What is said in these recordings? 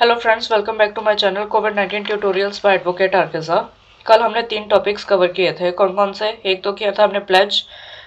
Hello friends, welcome back to my channel कोविड-19 tutorials by advocate Arkeja. कल हमने 3 topics cover किए थे। कौन कौन से? एक तो किया था हमने प्लेज,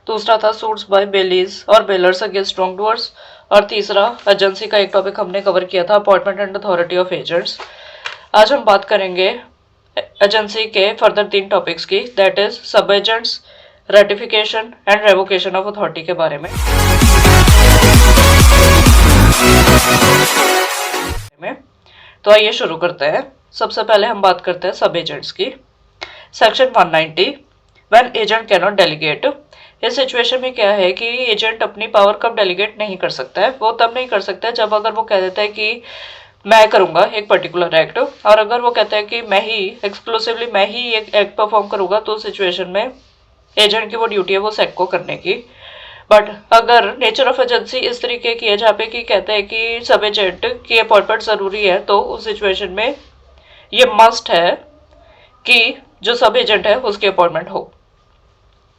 दूसरा था सूट्स बाय बेलीज और बेलर्स अगेंस्ट रॉन्गडूअर्स, और तीसरा एजेंसी का एक टॉपिक हमने कवर किया था, appointment and authority of agents. आज हम बात करेंगे एजेंसी के फर्दर 3 टॉपिक्स की, दैट इज सब agents, ratification and revocation of authority के बारे में। तो आइए शुरू करते हैं। सबसे पहले हम बात करते हैं सब एजेंट्स की। Section 190, when agent can not delegate. इस सिचुएशन में क्या है कि एजेंट अपनी पावर कब डेलीगेट नहीं कर सकता है? वो तब नहीं कर सकता है जब अगर वो कह देता है कि मैं करूंगा एक पर्टिकुलर एक्ट, और अगर वो कहता है कि मैं ही एक्सक्लूसिवली मैं ही एक एक्ट परफॉर्म करूंगा, तो उस सिचुएशन में एजेंट की वो ड्यूटी है वो उस एक्ट को करने की। बट अगर नेचर ऑफ एजेंसी इस तरीके की है जहाँ पे कि कहते हैं कि सब एजेंट की अपॉइंटमेंट जरूरी है, तो उस सिचुएशन में ये मस्ट है कि जो सब एजेंट है उसकी अपॉइंटमेंट हो।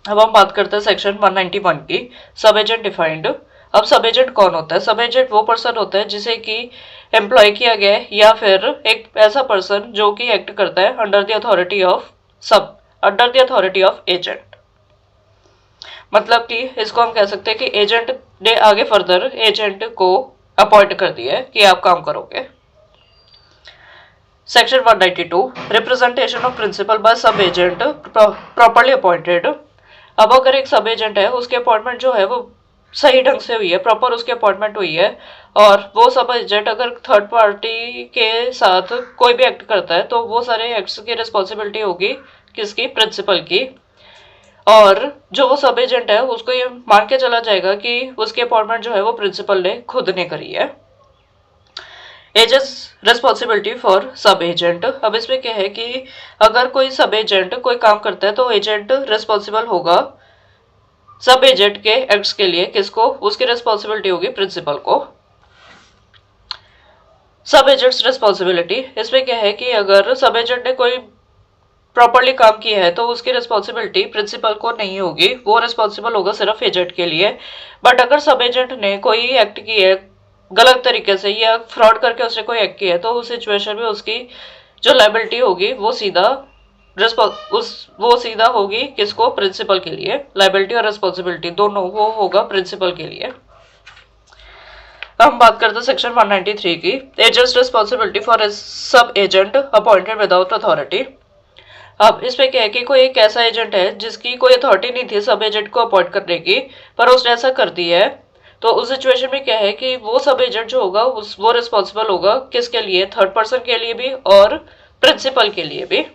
अब हम बात करते हैं सेक्शन 191 की, सब एजेंट डिफाइंड। अब सब एजेंट कौन होता है? सब एजेंट वो पर्सन होता है जिसे कि एम्प्लॉय किया गया है, या फिर एक ऐसा पर्सन जो कि एक्ट करता है under the authority of agent. मतलब कि इसको हम कह सकते हैं कि एजेंट ने आगे फर्दर एजेंट को अपॉइंट कर दिया है कि आप काम करोगे। Section 192, representation of principal bye सब एजेंट प्रॉपरली अपॉइंटेड। अब अगर एक सब एजेंट है, उसकी अपॉइंटमेंट जो है वो सही ढंग से हुई है, प्रॉपर उसकी अपॉइंटमेंट हुई है, और वो सब एजेंट अगर थर्ड पार्टी के साथ कोई भी एक्ट करता है तो वो सारे एक्ट्स की रिस्पॉन्सिबिलिटी होगी किसकी? प्रिंसिपल की। और जो वो सब एजेंट है उसको ये मान के चला जाएगा कि उसकी अपॉइंटमेंट जो है वो प्रिंसिपल ने खुद ने करी है। एजेंट्स रिस्पॉन्सिबिलिटी फॉर सब एजेंट। अब इसमें क्या है कि अगर कोई सब एजेंट कोई काम करता है तो एजेंट रिस्पॉन्सिबल होगा सब एजेंट के एक्ट्स के लिए। किसको? उसकी रिस्पॉन्सिबिलिटी होगी प्रिंसिपल को। सब एजेंट्स रिस्पॉन्सिबिलिटी, इसमें क्या है कि अगर सब एजेंट ने कोई प्रॉपरली काम किया है तो उसकी रिस्पॉन्सिबिलिटी प्रिंसिपल को नहीं होगी, वो रिस्पॉन्सिबल होगा सिर्फ एजेंट के लिए। बट अगर सब एजेंट ने कोई एक्ट किया है गलत तरीके से या फ्रॉड करके उसने कोई एक्ट किया है, तो उस सिचुएशन में उसकी जो लायबिलिटी होगी वो सीधा होगी किसको? प्रिंसिपल के लिए। लायबिलिटी और रिस्पॉन्सिबिलिटी दोनों वो होगा प्रिंसिपल के लिए। हम बात करते हैं सेक्शन 193 की, एजेंट्स रिस्पॉन्सिबिलिटी फॉर सब एजेंट अपॉइंटेड विदाउट अथॉरिटी। अब इसमें क्या है कि कोई एक ऐसा एजेंट है जिसकी कोई अथॉरिटी नहीं थी सब एजेंट को अपॉइंट करने की, पर उसने ऐसा कर दिया है, तो उस सिचुएशन में क्या है कि वो सब एजेंट जो होगा वो रिस्पॉन्सिबल होगा किसके लिए? थर्ड पर्सन के लिए भी और प्रिंसिपल के लिए भी।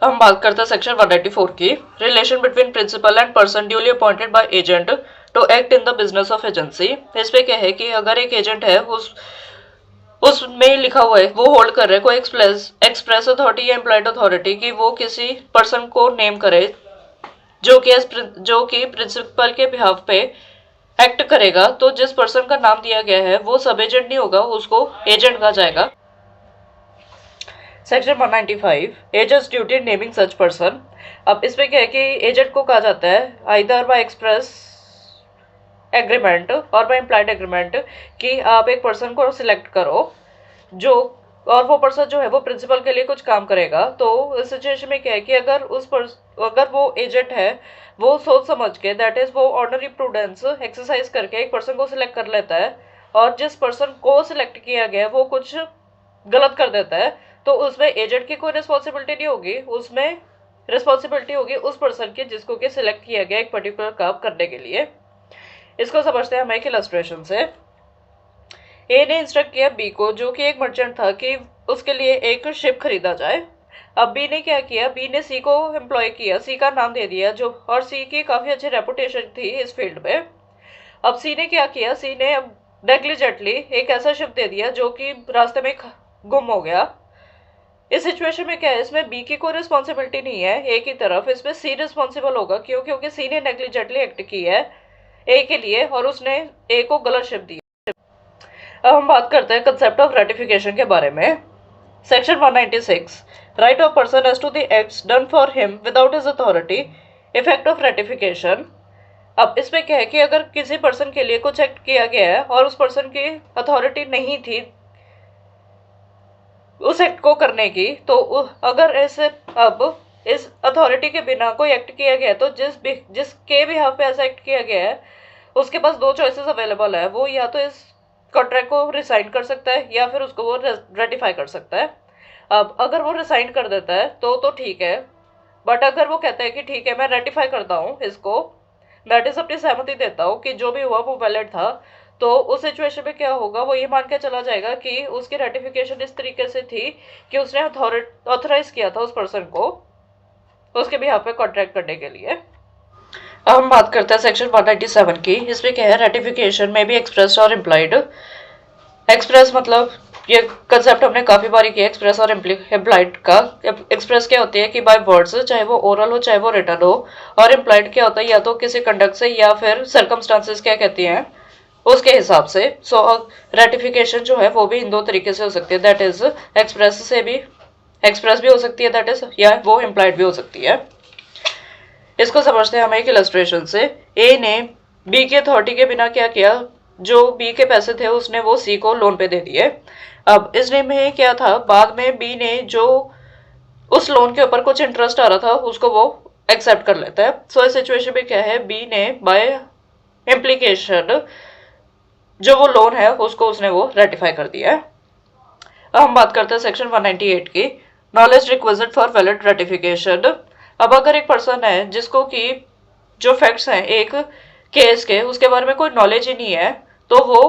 हम बात करते हैं सेक्शन 194 की, relation between principal and person duly appointed by agent to act in the business of agency. इसमें क्या है कि अगर एक एजेंट है उसमें लिखा हुआ है, वो होल्ड कर रहे हैं कोई एक्सप्रेस अथॉरिटी या एम्प्लॉयड अथॉरिटी की, वो किसी पर्सन को नेम करे जो कि प्रिंसिपल के बिहाफ पे एक्ट करेगा, तो जिस पर्सन का नाम दिया गया है वो सब एजेंट नहीं होगा, उसको एजेंट कहा जाएगा। Section 195, agents duty naming such person. अब इसमें क्या है कि एजेंट को कहा जाता है आइदर बाय एक्सप्रेस एग्रीमेंट और बाय इम्प्लाइड एग्रीमेंट कि आप एक पर्सन को सिलेक्ट करो जो, और वो पर्सन जो है वो प्रिंसिपल के लिए कुछ काम करेगा। तो इस सिचुएशन में क्या है कि अगर वो एजेंट है वो सोच समझ के, दैट इज वो ऑर्डिनरी प्रूडेंस एक्सरसाइज करके एक पर्सन को सिलेक्ट कर लेता है, और जिस पर्सन को सिलेक्ट किया गया है वो कुछ गलत कर देता है, तो उसमें एजेंट की कोई रिस्पॉन्सिबिलिटी नहीं होगी, उसमें रिस्पॉन्सिबिलिटी होगी उस पर्सन की जिसको कि सिलेक्ट किया गया एक पर्टिकुलर काम करने के लिए। इसको समझते हैं हम एक इलस्ट्रेशन से। ए ने इंस्ट्रक्ट किया बी को, जो कि एक मर्चेंट था, कि उसके लिए एक शिप खरीदा जाए। अब बी ने क्या किया? बी ने सी को एम्प्लॉय किया, सी का नाम दे दिया जो, और सी की काफी अच्छी रेपुटेशन थी इस फील्ड में। अब सी ने क्या किया? सी ने नेग्लिजेंटली एक ऐसा शिप दे दिया जो कि रास्ते में गुम हो गया। इस सिचुएशन में क्या है, इसमें बी की कोई रिस्पॉन्सिबिलिटी नहीं है ए की तरफ, इसमें सी रिस्पॉन्सिबल होगा, क्यों? क्योंकि सी ने नेग्लिजेंटली एक्ट किया है ए के लिए और उसने ए को गलत शिप दिया। अब हम बात करते हैं कंसेप्ट ऑफ रेटिफिकेशन के बारे में। Section 196, right of person as to the acts done for him without his authority, effect of ratification. अब इसमें क्या है कि अगर किसी पर्सन के लिए कुछ एक्ट किया गया है और उस पर्सन की अथॉरिटी नहीं थी उस एक्ट को करने की, तो अगर ऐसे अब इस अथॉरिटी के बिना कोई एक्ट किया गया तो जिसके भी यहाँ पे ऐसा एक्ट किया गया है उसके पास दो चॉइसेस अवेलेबल है। वो या तो इस कॉन्ट्रैक्ट को रिसाइन कर सकता है या फिर उसको वो रेटिफाई कर सकता है। अब अगर वो रिसाइन कर देता है तो ठीक है, बट अगर वो कहता है कि ठीक है मैं रेटिफाई करता हूँ इसको, दैट इज अपनी सहमति देता हूँ कि जो भी हुआ वो वैलिड था, तो उस सिचुएशन में क्या होगा, वो ये मान के चला जाएगा कि उसकी रेटिफिकेशन इस तरीके से थी कि उसने ऑथराइज किया था उस पर्सन को उसके भी यहाँ पे कॉन्ट्रैक्ट करने के लिए। अब हम बात करते हैं सेक्शन 197 की। इसमें क्या है, रेटिफिकेशन में भी एक्सप्रेस और इम्प्लाइड। एक्सप्रेस मतलब ये कंसेप्ट हमने काफी बारी किया, एक्सप्रेस और इम्प्लाइड का। एक्सप्रेस क्या होती है कि बाय वर्ड्स, चाहे वो ओरल हो चाहे वो रिटन हो, और इम्प्लाइड क्या होता है या तो किसी कंडक्ट से या फिर सर्कमस्टांसेस क्या कहती हैं उसके हिसाब से। सो रेटिफिकेशन जो है वो भी इन दो तरीके से हो सकती है, दैट इज एक्सप्रेस से भी, एक्सप्रेस भी हो सकती है दैट इज, या वो इम्प्लाइड भी हो सकती है। इसको समझते हैं हम एक इलस्ट्रेशन से। ए ने बी की अथॉरिटी के बिना क्या किया, जो बी के पैसे थे उसने वो सी को लोन पे दे दिए। अब इसमें क्या था, बाद में बी ने जो उस लोन के ऊपर कुछ इंटरेस्ट आ रहा था उसको वो एक्सेप्ट कर लेता है। सो इस सिचुएशन में क्या है, बी ने बाय इम्प्लीकेशन जो वो लोन है उसको उसने वो रेटिफाई कर दिया है। अब हम बात करते हैं सेक्शन 198 की, knowledge requisite for valid ratification. अब अगर एक पर्सन है जिसको कि जो फैक्ट्स हैं एक केस के उसके बारे में कोई नॉलेज ही नहीं है, तो वो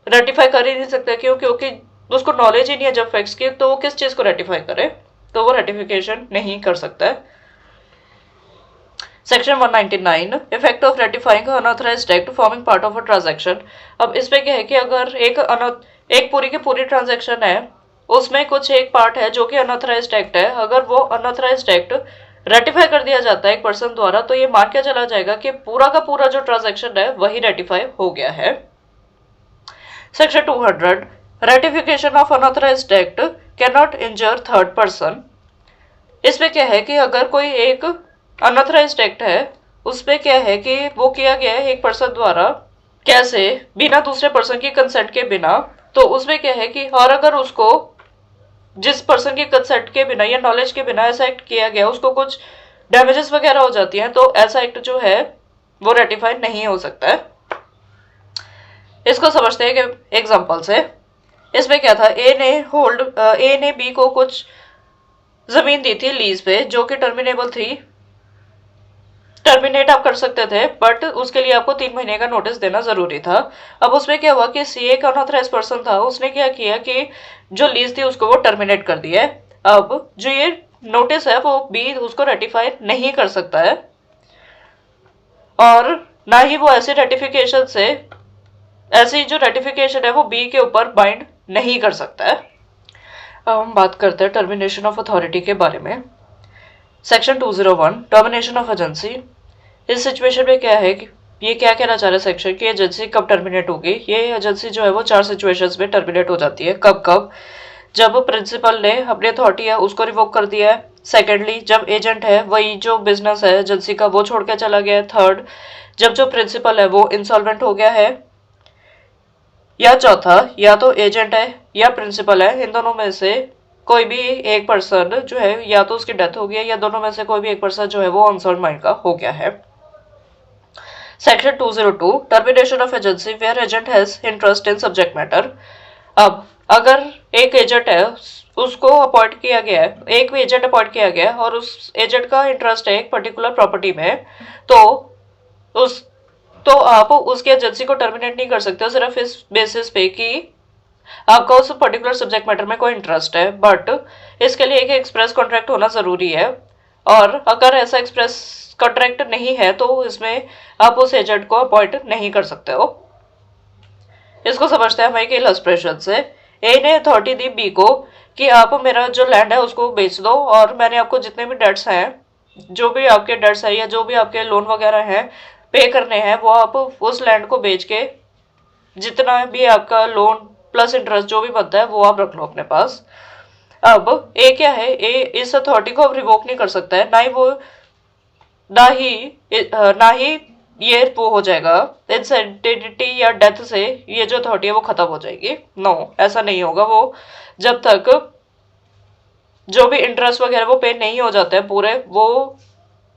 रेटिफाई कर ही नहीं सकता। क्यों? क्योंकि उसको नॉलेज ही नहीं है जब फैक्ट्स की, तो वो किस चीज को रेटिफाई करे, तो वो रेटिफिकेशन नहीं कर सकता है। Section 199, effect of ratifying unauthorised act forming part of a transaction. अब इसमें क्या है कि अगर एक पूरी की पूरी ट्रांजैक्शन है उसमें कुछ एक पार्ट है जो कि अनऑथराइज्ड एक्ट है, अगर वो अनऑथराइज्ड एक्ट रेटिफाई कर दिया जाता है एक पर्सन द्वारा, तो ये मान के चला जाएगा कि पूरा का पूरा जो ट्रांजैक्शन है वही रेटिफाई हो गया है। Section 200, ratification of unauthorised act can not injure third person. इसमें क्या है कि अगर कोई एक अनऑथराइज्ड एक्ट है उसमें क्या है कि वो किया गया है एक पर्सन द्वारा, कैसे, बिना दूसरे पर्सन की कंसेंट के बिना, तो उसमें क्या है कि और अगर उसको जिस पर्सन के कंसेंट के बिना या नॉलेज के बिना ऐसा एक्ट किया गया उसको कुछ डैमेजेस वगैरह हो जाती हैं, तो ऐसा एक्ट जो है वो रेटिफाई नहीं हो सकता है। इसको समझते हैं कि एग्जांपल से। इसमें क्या था, ए ने बी को कुछ जमीन दी थी लीज पे जो कि टर्मिनेबल थी, टर्मिनेट आप कर सकते थे, बट उसके लिए आपको 3 महीने का नोटिस देना जरूरी था। अब उसमें क्या हुआ कि सी एक अनऑथराइज पर्सन था, उसने क्या किया कि जो लीज थी उसको वो टर्मिनेट कर दिया। अब जो ये नोटिस है वो बी उसको रेटिफाई नहीं कर सकता है, और ना ही वो ऐसे रेटिफिकेशन से, ऐसी जो रेटिफिकेशन है वो बी के ऊपर बाइंड नहीं कर सकता है। अब हम बात करते हैं टर्मिनेशन ऑफ अथॉरिटी के बारे में। Section 201, termination of agency. इस सिचुएशन में क्या है कि ये क्या कहना चाह रहा है सेक्शन की एजेंसी कब टर्मिनेट होगी। ये एजेंसी जो है वो 4 सिचुएशंस में टर्मिनेट हो जाती है। कब कब, जब प्रिंसिपल ने अपनी अथॉरिटी है उसको रिवोक कर दिया है। सेकेंडली, जब एजेंट है वही जो बिजनेस है एजेंसी का वो छोड़ के चला गया है। थर्ड, जब जो प्रिंसिपल है वो इंसॉल्वेंट हो गया है। या चौथा, या तो एजेंट है या प्रिंसिपल है, इन दोनों में से कोई भी एक पर्सन जो है या तो उसकी डेथ हो गई है या दोनों में से कोई भी एक पर्सन जो है वो अनसॉल्व माइंड का हो गया है। Section 202, termination of agency where agent has interest in subject matter. अब अगर एक एजेंट है उसको अपॉइंट किया गया है, एक भी एजेंट अपॉइंट किया गया है और उस एजेंट का इंटरेस्ट है एक पर्टिकुलर प्रॉपर्टी में, उस तो आप उसकी एजेंसी को टर्मिनेट नहीं कर सकते हो सिर्फ इस बेसिस पे कि आपका उस पर्टिकुलर सब्जेक्ट मैटर में कोई इंटरेस्ट है, बट इसके लिए एक एक्सप्रेस कॉन्ट्रैक्ट होना जरूरी है, और अगर ऐसा एक्सप्रेस कॉन्ट्रैक्ट नहीं है तो इसमें आप उस एजेंट को अपॉइंट नहीं कर सकते हो। इसको समझते हैं हम एक इलस्ट्रेशन से। ए ने अथॉरिटी दी बी को कि आप मेरा जो लैंड है उसको बेच दो, और मैंने आपको जितने भी डेट्स हैं, जो भी आपके डेट्स है या जो भी आपके लोन वगैरह हैं पे करने हैं, वो आप उस लैंड को बेच के जितना भी आपका लोन प्लस इंटरेस्ट जो भी बनता है वो आप रख लो अपने पास। अब ए क्या है, ए इस अथॉरिटी को अब रिवोक नहीं कर सकता है, ना ही ये वो हो जाएगा इंसेंटिडिटी या डेथ से ये जो अथॉरिटी है वो खत्म हो जाएगी। नो, ऐसा नहीं होगा। वो जब तक जो भी इंटरेस्ट वगैरह वो पे नहीं हो जाता है पूरे, वो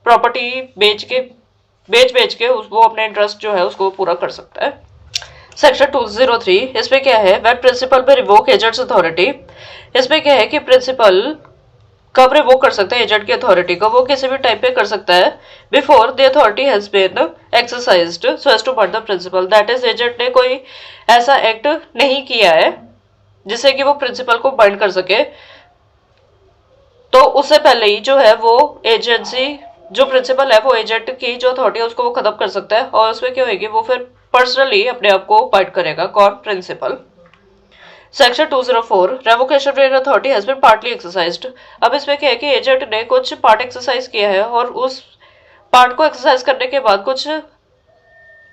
प्रॉपर्टी बेच के वो अपने इंटरेस्ट जो है उसको पूरा कर सकता है। सेक्शन 203 इसमें क्या है, व्हेन प्रिंसिपल पे रिवोक एजेंट्स अथॉरिटी। इसमें क्या है कि प्रिंसिपल कब रिवोक कर सकता है एजेंट की अथॉरिटी को, वो किसी भी टाइम पे कर सकता है before the authority has been exercised so as to bind the principal. That is agent ने कोई ऐसा एक्ट नहीं किया है जिससे कि वो प्रिंसिपल को बाइंड कर सके, तो उससे पहले ही जो है वो एजेंसी, जो प्रिंसिपल है वो एजेंट की जो अथॉरिटी है उसको वो खत्म कर सकता है, और उसमें क्या होगी वो फिर पर्सनली अपने आप को बाइंड करेगा, कौन, principal. Section 204 revocation where authority has been partly exercised. अब इसमें क्या है कि एजेंट ने कुछ पार्ट एक्सरसाइज किया है और उस पार्ट को एक्सरसाइज करने के बाद कुछ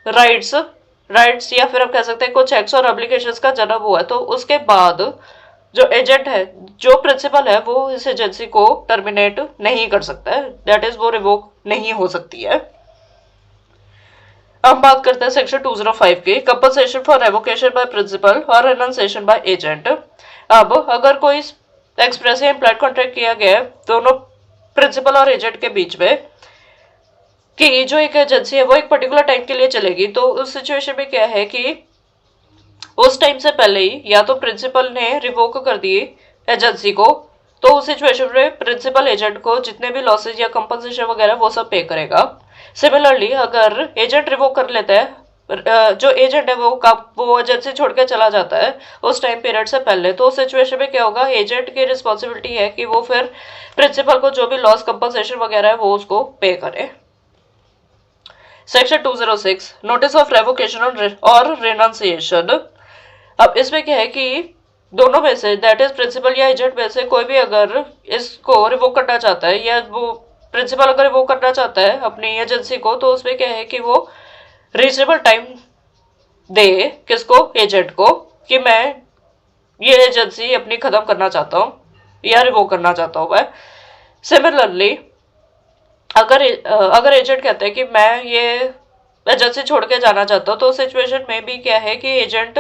राइट्स या फिर हम कह सकते हैं कुछ एक्ट्स और एप्लीकेशंस का जन्म हुआ है, तो उसके बाद जो एजेंट है, जो प्रिंसिपल है, वो इस एजेंसी को टर्मिनेट नहीं कर सकता है, दैट इज वो रिवोक नहीं हो सकती है। अब बात करते हैं सेक्शन 205 की, compensation for revocation by principal और रेनंसिएशन बाय एजेंट। अब अगर कोई एक्सप्रेस या इम्प्लाइड कॉन्ट्रैक्ट किया गया है दोनों प्रिंसिपल और एजेंट के बीच में कि जो एक एजेंसी है वो एक पर्टिकुलर टाइम के लिए चलेगी, तो उस सिचुएशन में क्या है कि उस टाइम से पहले ही या तो प्रिंसिपल ने रिवोक कर दी एजेंसी को, तो उस सिचुएशन में प्रिंसिपल एजेंट को जितने भी लॉसेज या कंपनसेशन वगैरह वो सब पे करेगा। सिमिलरली अगर एजेंट रिवोक कर लेता है, जो एजेंट है वो एजेंसी छोड़ के चला जाता है उस टाइम पीरियड से पहले, तो उस सिचुएशन में क्या होगा, एजेंट की रिस्पॉन्सिबिलिटी है कि वो फिर प्रिंसिपल को जो भी लॉस कंपनसेशन वगैरह है वो उसको पे करे। सेक्शन 206 नोटिस ऑफ रेवोकेशन और रेनंसिएशन। अब इसमें क्या है कि दोनों में से, दैट इज प्रिंसिपल या एजेंट में से कोई भी अगर इसको रिवोक करना चाहता है, या वो प्रिंसिपल अगर रिवोक करना चाहता है अपनी एजेंसी को, तो उसमें क्या है कि वो रीजनेबल टाइम दे किसको, एजेंट को, कि मैं ये एजेंसी अपनी खत्म करना चाहता हूँ या रिवोक करना चाहता हूँ मैं। सिमिलरली अगर एजेंट कहते हैं कि मैं ये एजेंसी छोड़ के जाना चाहता हूँ, तो सिचुएशन में भी क्या है कि एजेंट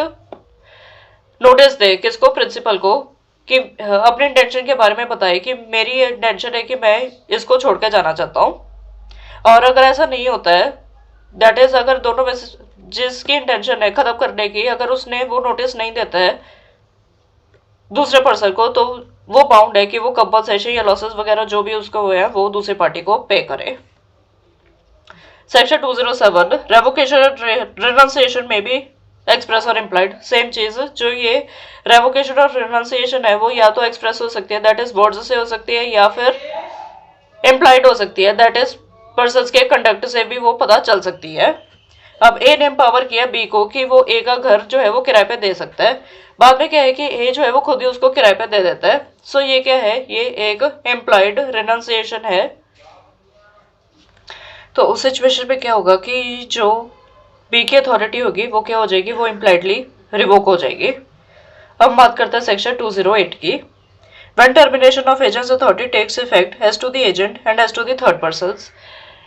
नोटिस दे किसको, प्रिंसिपल को, कि अपने इंटेंशन के बारे में बताए कि मेरी इंटेंशन है कि मैं इसको छोड़ के जाना चाहता हूँ। और अगर ऐसा नहीं होता है, दैट इज अगर दोनों में जिसकी इंटेंशन है खत्म करने की, अगर उसने वो नोटिस नहीं देता है दूसरे पर्सन को, तो वो बाउंड है कि वो कंपनसेशन या लॉसेस वगैरह जो भी उसको हुए हैं वो दूसरी पार्टी को पे करे। सेक्शन 207 रेवोकेशन रेनंसिएशन में भी एक्सप्रेस और इम्प्लाइड, सेम चीज, जो ये रेवोकेशन और रेनंसिएशन है वो या तो एक्सप्रेस हो सकती है, दैट इज वर्ड्स से हो सकती है, या फिर इम्प्लाइड हो सकती है, दैट इज पर्सन के कंडक्ट से भी वो पता चल सकती है। अब ए ने एम्पावर किया बी को कि वो ए का घर जो है वो किराए पे दे सकता है, बाद में क्या है कि ए जो है वो खुद ही उसको किराए पे दे देता है, सो ये क्या है, ये एक इम्प्लाइड रेनंसिएशन है। तो उस सिचुएशन में क्या होगा कि जो बी की अथॉरिटी होगी वो क्या हो जाएगी, वो इम्प्लाइडली रिवोक हो जाएगी। अब बात करते हैं सेक्शन 208 की, when termination of agent's authority takes effect as to the agent and as to the third persons.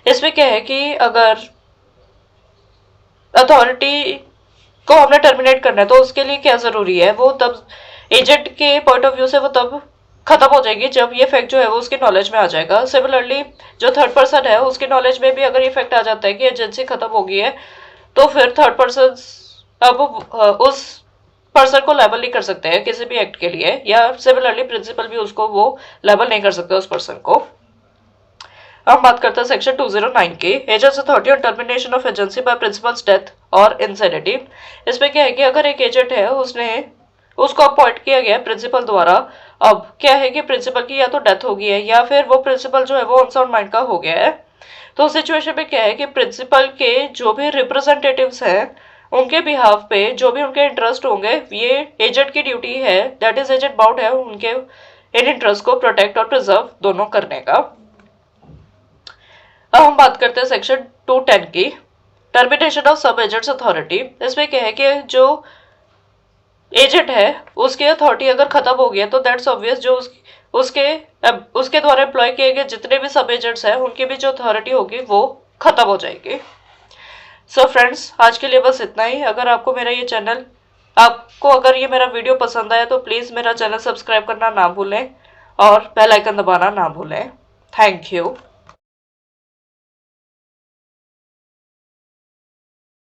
इसमें क्या है कि अगर अथॉरिटी को हमने टर्मिनेट करना है तो उसके लिए क्या जरूरी है, वो तब एजेंट के पॉइंट ऑफ व्यू से वो तब खत्म हो जाएगी जब ये फैक्ट जो है वो उसकी नॉलेज में आ जाएगा। सिमिलरली जो थर्ड पर्सन है उसकी नॉलेज में भी अगर ये फैक्ट आ जाता है कि एजेंसी खत्म हो गई है, तो फिर थर्ड पर्सन अब उस पर्सन को लेबल नहीं कर सकते हैं किसी भी एक्ट के लिए, या सिमिलरली प्रिंसिपल भी उसको वो लेबल नहीं कर सकते उस पर्सन को। अब बात करते हैं सेक्शन 209 की, agents authority on termination of agency bye principles death और इंसेनिटी। इसमें क्या है कि अगर एक एजेंट है उसको अपॉइंट किया गया प्रिंसिपल द्वारा, अब क्या है कि प्रिंसिपल की या तो डेथ हो गई है या फिर वो प्रिंसिपल जो है वो अनसाउंड माइंड का हो गया है, तो सिचुएशन में क्या है कि प्रिंसिपल के जो भी रिप्रेजेंटेटिव्स हैं उनके बिहाफ पे जो भी उनके इंटरेस्ट होंगे, ये एजेंट की ड्यूटी है, दैट इज एजेंट बाउंड है उनके इन इंटरेस्ट को प्रोटेक्ट और प्रिजर्व दोनों करने का। अब हम बात करते हैं सेक्शन 210 की, टर्मिनेशन ऑफ सब एजेंट्स अथॉरिटी। इसमें क्या है कि जो एजेंट है उसकी अथॉरिटी अगर खत्म हो गया तो दैट्स ऑब्वियस जो उसके द्वारा एम्प्लॉय किए गए जितने भी सब एजेंट्स हैं उनकी भी जो अथॉरिटी होगी वो खत्म हो जाएगी। सो फ्रेंड्स, आज के लिए बस इतना ही। अगर आपको अगर ये मेरा वीडियो पसंद आया तो प्लीज़ मेरा चैनल सब्सक्राइब करना ना भूलें और बेल आइकन दबाना ना भूलें। Thank you.